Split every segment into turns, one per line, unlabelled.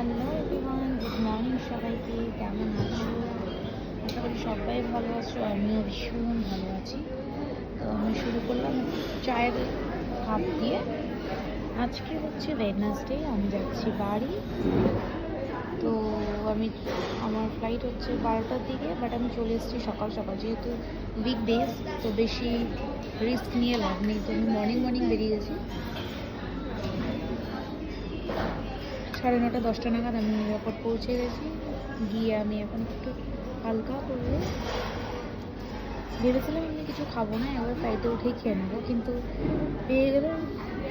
Hello everyone, good morning সবাইকে। কেমন আছো? আশা করি সবাই ভালো আছো, আমিও ভীষণ ভালো আছি। তো আমি শুরু করলাম চায়ের কাপ দিয়ে। আজকে হচ্ছে ওয়েডনেসডে, আমি যাচ্ছি বাড়ি। তো আমি আমার ফ্লাইট হচ্ছে 12টার দিকে, বাট আমি চলে এসেছি সকাল সকাল, যেহেতু উইকডেজ তো বেশি রিস্ক নিয়ে লাভ নেই। তো আমি মর্নিং বেরিয়ে গেছি। 9:30 10টা নাগাদ আমি এয়ারপোর্ট পৌঁছে গেছি। গিয়ে আমি এখন একটু হালকা করবো। ভেবেছিলাম আমি কিছু খাবো না, এবার ফ্লাইটে উঠেই খেয়ে নেবো, কিন্তু পেয়ে গেলাম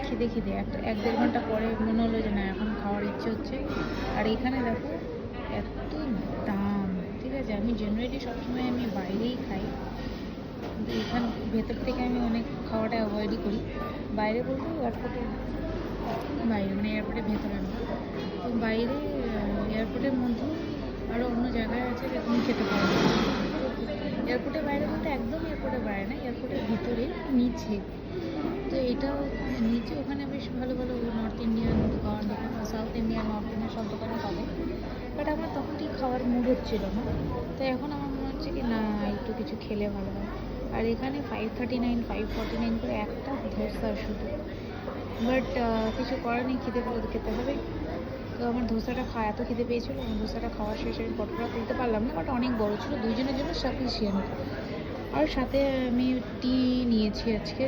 খিদে একটা 1-1.5 ঘন্টা পরে মনে হলো যে না, এখন খাওয়ার ইচ্ছে হচ্ছে। আর এখানে দেখো এত দাম, ঠিক আছে। আমি জেনারেলি সবসময় আমি বাইরেই খাই, কিন্তু এখান ভেতর থেকে আমি অনেক খাওয়াটা অ্যাভয়েডই করি। বাইরে বলতে এয়ারপোর্টের বাইরে, মানে এয়ারপোর্টের ভেতরে না। তো বাইরে এয়ারপোর্টের মধ্যে আরও অন্য জায়গায় আছে যেখানে খেতে পারবে। এয়ারপোর্টের বাইরে বলতে একদম এয়ারপোর্টের বাইরে না, এয়ারপোর্টের ভিতরে নিচে। তো এটাও নিচে, ওখানে বেশ ভালো ভালো নর্থ ইন্ডিয়ান দোকান, সাউথ ইন্ডিয়ান, নর্থ ইন্ডিয়ান সব দোকানে পাবে। বাট আমার তখন ঠিক খাওয়ার মুড হচ্ছিল না। তো এখন আমার মনে হচ্ছে কি না, একটু কিছু খেলে ভালো হয়। আর এখানে 539 549 করে একটা ধোসা শুধু। বাট কিছু করার নেই, খিদে পেলে খেতে হবে। তো আমার ধোসাটা এত খিদে পেয়েছিলো, আমার ধোসাটা খাওয়া শেষে আমি ফটোটা তুলতে পারলাম না, বাট অনেক বড় ছিল, দুইজনের জন্য সাফিসিয়েন্ট। আর সাথে আমি টি নিয়েছি আজকে।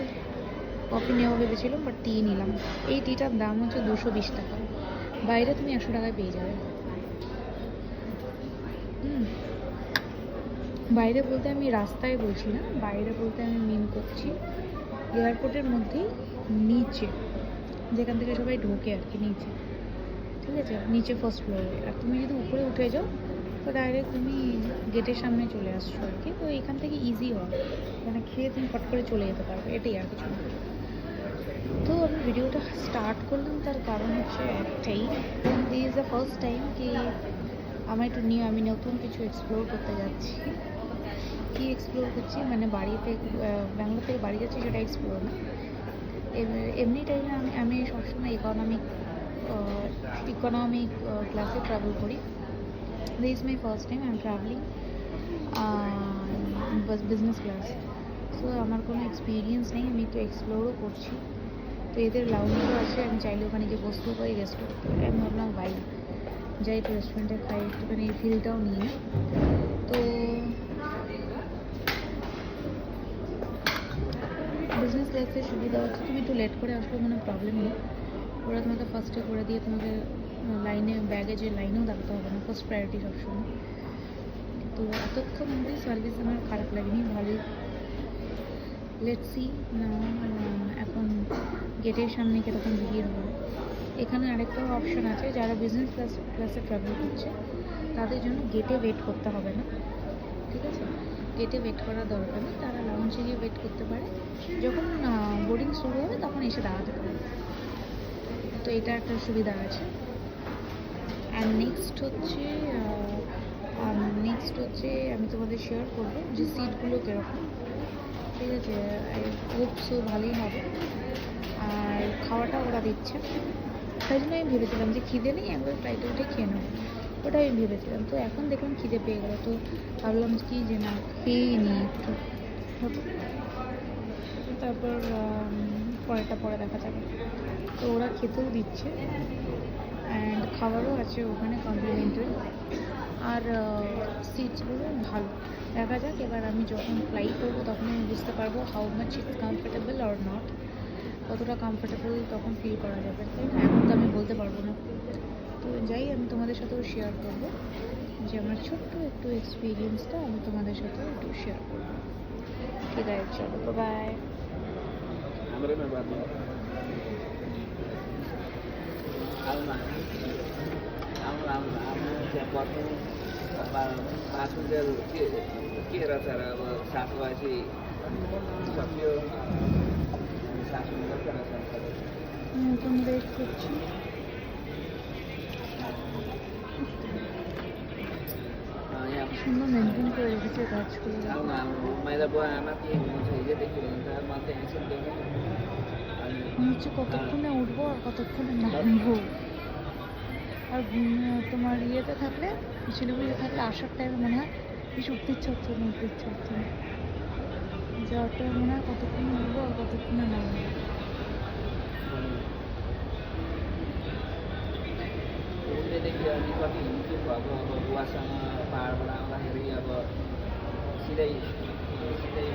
কফি নেওয়া ভেবেছিলাম, বাট টি নিলাম। এই টিটার দাম হচ্ছে 220 টাকা। বাইরে তুমি 100 টাকায় পেয়ে যাবে। বাইরে বলতে আমি রাস্তায় বলছি না, বাইরে বলতে আমি মিন করছি এয়ারপোর্টের মধ্যেই নিচে, যেখান থেকে সবাই ঢোকে আর কি, নিচে, ঠিক আছে, নিচে ফার্স্ট ফ্লোরে। আর তুমি যদি উপরে উঠে যাও তো ডাইরেক্ট তুমি গেটের সামনে চলে আসছো আর কি। তো এখান থেকে ইজি হয়, মানে খেয়ে তুমি ফট করে চলে যেতে পারবে, এটাই আর কিছু না। তো আমি ভিডিওটা স্টার্ট করলাম, তার কারণ হচ্ছে একটাই, this is the first time কি আমার একটু নিয়ে আমি নতুন কিছু এক্সপ্লোর করতে যাচ্ছি। কি এক্সপ্লোর করছি মানে বাড়িতে, ব্যাঙ্গালোর থেকে বাড়ি যাচ্ছি সেটা এক্সপ্লোর না। এমনি টাইমে আমি সবসময় ইকোনমিক ক্লাসে ট্রাভেল করি। This is my first time I am travelling business class. So আমার কোনো এক্সপিরিয়েন্স নেই, আমি একটু এক্সপ্লোরও করছি। তো এদের লাউঞ্জও আছে, আমি চাইলে ওখানে গিয়ে বসতেও পারি, রেস্ট করতে পারি। আমি ভাবলাম যাই একটু রেস্টুরেন্টে খাই, একটুখানি ফিলটাও নিয়ে। তো বিজনেস ক্লাসের সুবিধা হচ্ছে তুমি একটু লেট করে আসলেও কোনো প্রবলেম নেই। ওরা তোমাকে ফার্স্টে করে দিয়ে তোমাকে ব্যাগেজের লাইনেও দাঁড়াতে হবে না, ফার্স্ট প্রায়োরিটি সবসময়। তো এতক্ষণ অবধি সার্ভিস আমার খারাপ লাগেনি, ভালোই। লেটস সি না এখন গেটের সামনে কীরকম ভিড় হবে। এখানে আরেকটাও অপশন আছে, যারা বিজনেস ক্লাসে ট্রাভেল করছে তাদের জন্য গেটে ওয়েট করতে হবে না, ঠিক আছে। গেটে ওয়েট করার দরকার নেই, তারা লাউঞ্জে গিয়ে ওয়েট করতে পারে। যখন বোর্ডিং শুরু হবে তখন এসে দাঁড়াতে পারে। তো এটা একটা সুবিধা আছে। অ্যান্ড নেক্সট হচ্ছে আমি তোমাদের শেয়ার করবো যে সিটগুলো কীরকম, ঠিক আছে। হোপসও ভালোই হবে। আর খাওয়াটা ওরা দিচ্ছে, তাই জন্য আমি ভেবেছিলাম যে খিদে নেই, একবার ফ্লাইটে উঠে খেয়ে নেবো, ওটা আমি ভেবেছিলাম। তো এখন দেখলাম খিদে পেয়ে গেলো, তো ভাবলাম কি যে না, খেয়েই নিই একটু, তারপর পরেরটা পরে দেখা যাবে। তো ওরা খেতেও দিচ্ছে, অ্যান্ড খাবারও আছে ওখানে কমপ্লিমেন্টারি। আর সিটসগুলো ভালো। দেখা যাক, এবার আমি যখন ফ্লাই করবো তখন আমি বুঝতে পারবো how much it's comfortable or not, কতটা কমফোর্টেবল তখন ফিল করা যাবে, তাই না। এখন তো আমি বলতে পারবো না। তো যাই, আমি তোমাদের সাথেও শেয়ার করবো যে আমার ছোট্ট একটু এক্সপিরিয়েন্সটা আমি তোমাদের সাথে একটু শেয়ার করবো। ঠিক আছে, চলো, বাই। নতুন ওয়েট করছি। সুন্দর মেনটেন করে রেখেছে গাছগুলো। নিচে কতক্ষণে উঠবো আর কতক্ষণে নামবো। আর তোমার ইয়েতে থাকলে, শিলিগুড়িতে থাকলে আসার টাইমে মনে হয় বেশ উঠতে ইচ্ছে হচ্ছে না, উঠতে ইচ্ছে হচ্ছে না। যাওয়াটা মনে হয় কতক্ষণ উঠবো আর কতক্ষণে নামবো।
देखियो अनि कति हिउँदो भएको अब बुवासँग पाहाडबाट आउँदाखेरि अब सिधै सिधै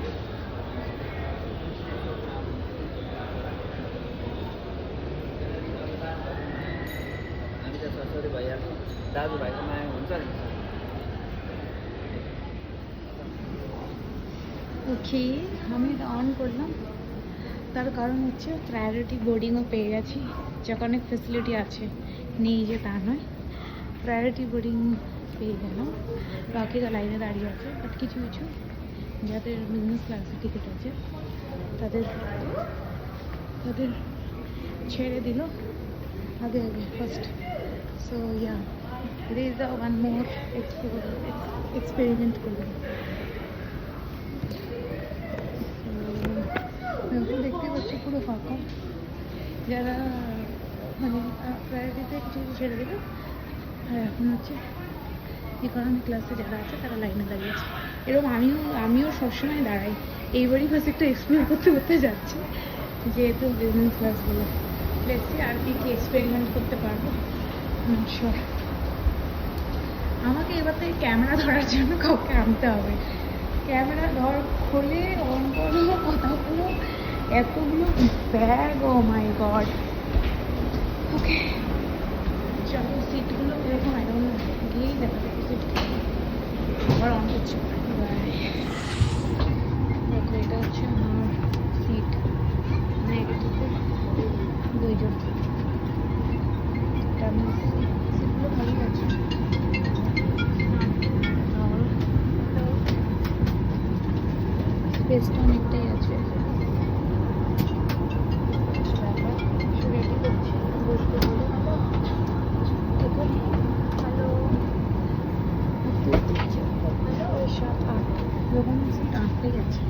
हामी त छोरी भइहाल्छ, दाजुभाइको माया हुन्छ नि।
ওকে, আমি এটা অন করলাম, তার কারণ হচ্ছে প্রায়োরিটি বোর্ডিংও পেয়ে গেছি, যখন অনেক ফেসিলিটি আছে, নেই যে তা নয়। প্রায়োরিটি বোর্ডিং পেয়ে গেলাম, বাকিরা লাইনে দাঁড়িয়ে আছে, বাট কিছু কিছু যাদের বিজনেস ক্লাসের টিকিট আছে তাদের তাদের ছেড়ে দিল আগে আগে first. So yeah, there is a one more experiment করলাম। এখন দেখতে পাচ্ছি পুরো ফাঁকা, যারা মানে প্রায়োরিটিতে কিছু কিছু ছেড়ে দিল, আর এখন হচ্ছে ইকোনমি ক্লাসে যারা আছে তারা লাইনে দাঁড়িয়েছে। এরকম আমিও সবসময় দাঁড়াই, এইবারই বাস একটু এক্সপ্লোর করতে করতে যাচ্ছি, যেহেতু বিজনেস ক্লাসগুলো দেখছি আর কি কি এক্সপেরিমেন্ট করতে পারবো শিওর। আমাকে এবার থেকে ক্যামেরা ধরার জন্য কাউকে আনতে হবে, ক্যামেরা ধর খোলে অন করো কথা বলো, এতগুলো ব্যাগ, ও মাই গড। ওকে চলো, সিটগুলো এরকম একদম গিয়েই দেখা যাবে সিট আবার অন করছি। দেখো এটা হচ্ছে আমার সিট, মানে এটা থেকে দুইজন, এটা আমার সিটগুলো ভালোই আছে। স্পেসটা অনেকটাই আছে। রেডি করছি, বসতে বলে এখানে। হ্যালো, 7-8 এরকম সিট আটটাই আছে।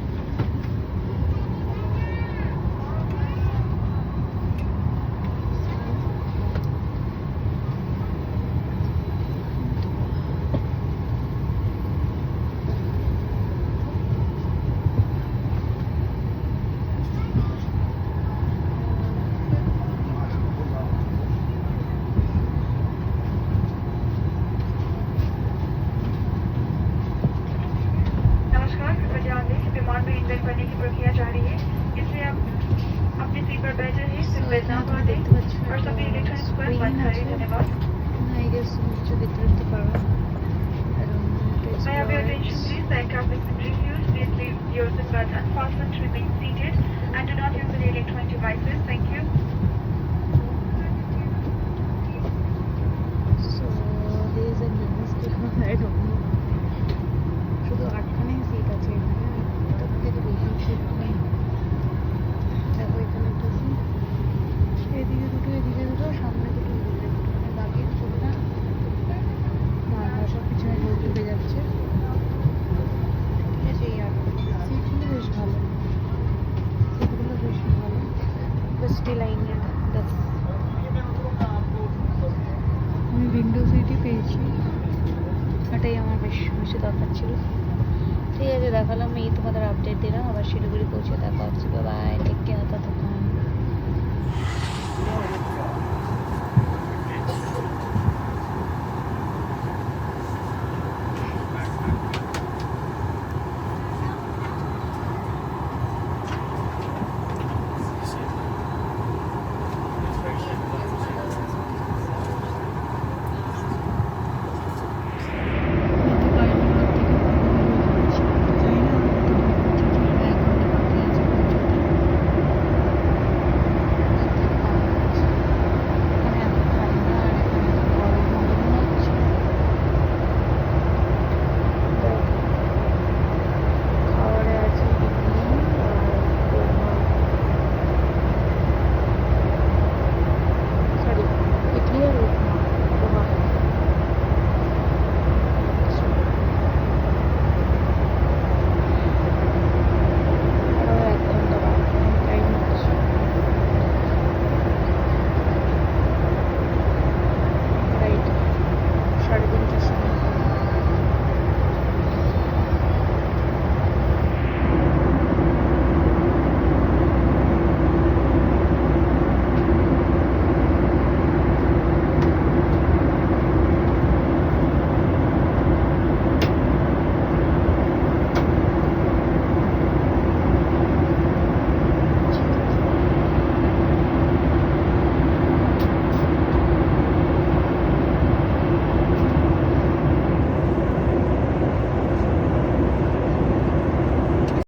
विमान में इंटर करने की प्रक्रिया जारी है, इसलिए आप अपनी सीट पर बैठे रहिए, सिर्फ बैठना और दें और सभी इलेक्ट्रॉनिक्स पर बंद करें। धन्यवाद।
I guess কিছু দেখতে দেখতে পারবো।
May I have your attention please? The aircraft is in refuel. Please leave your seatbelt unfastened to remain seated and do not use any electronic devices. Thank you.
So there is a business class, I don't know. শুধু 8খানাই seat আছে এখানে, তার থেকে বেশি seat নেই। দেখো এখানে একটা সিট, এদিকে দুটো, এদিকে দুটো, সামনে দুটো, এদিকে দুটো, মানে বাকি সুবিধা সব পিছনে লোক ঢুকে যাচ্ছে। ঠিক আছে, এই আর সিটগুলো বেশ ভালো, সিটগুলো বেশ ভালো, ফার্স্টে লাইনের। আমি উইন্ডো সিটই পেয়েছি, এটাই আমার বেশ বেশি দরকার ছিল। ঠিক আছে, দেখালাম, এই তোমাদের আপডেট দিলাম। আবার শিলিগুড়ি পৌঁছে দেখা হচ্ছে। বাই, টেক কেয়ার, ততক্ষণ।